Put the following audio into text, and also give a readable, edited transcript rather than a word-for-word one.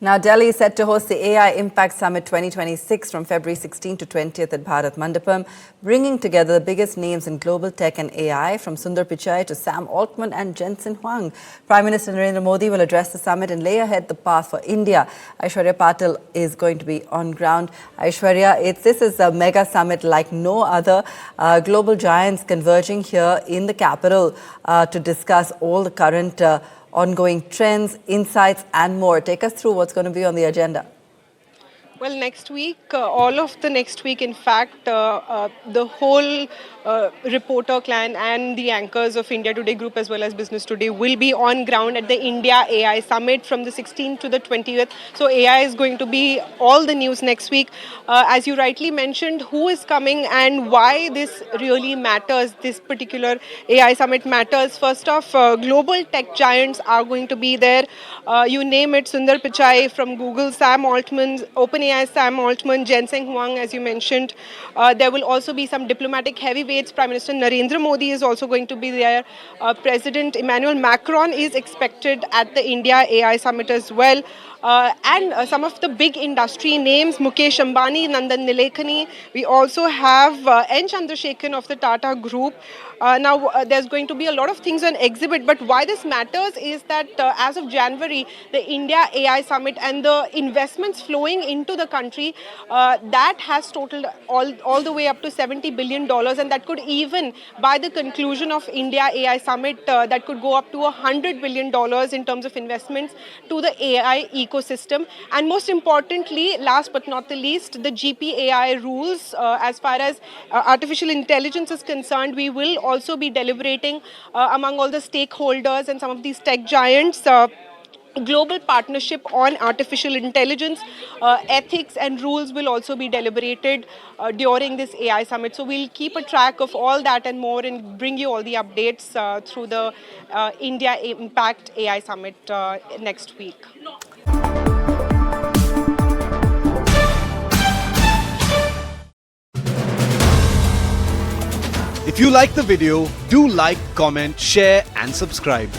Now, Delhi is set to host the AI Impact Summit 2026 from February 16 to 20th at Bharat Mandapam, bringing together the biggest names in global tech and AI, from Sundar Pichai to Sam Altman and Jensen Huang. Prime Minister Narendra Modi will address the summit and lay ahead the path for India. Aishwarya Patil is going to be on ground. Aishwarya, this is a mega summit like no other. Global giants converging here in the capital to discuss all the current ongoing trends, insights and more. Take us through what's going to be on the agenda. Well, next week, all of the next week, in fact, the whole reporter clan and the anchors of India Today Group as well as Business Today will be on ground at the India AI Summit from the 16th to the 20th. So AI is going to be all the news next week. As you rightly mentioned, who is coming and why this really matters, this particular AI Summit matters. First off, global tech giants are going to be there. You name it, Sundar Pichai from Google, Sam Altman, OpenAI Sam Altman, Jensen Huang, as you mentioned. There will also be some diplomatic heavyweights. Prime Minister Narendra Modi is also going to be there. President Emmanuel Macron is expected at the India AI Summit as well. And some of the big industry names, Mukesh Ambani, Nandan Nilekani. We also have N. Chandrasekaran of the Tata Group. Now, there's going to be a lot of things on exhibit, but why this matters is that as of January, the India AI Summit and the investments flowing into the country, that has totaled all the way up to $70 billion, and that could even, by the conclusion of India AI Summit, that could go up to $100 billion in terms of investments to the AI ecosystem. And most importantly, last but not the least, the GPAI rules, as far as artificial intelligence is concerned, we will also be deliberating among all the stakeholders and some of these tech giants. Global partnership on artificial intelligence, ethics and rules will also be deliberated during this AI Summit. So we'll keep a track of all that and more and bring you all the updates through the India Impact AI Summit next week. If you like the video, do like, comment, share and subscribe.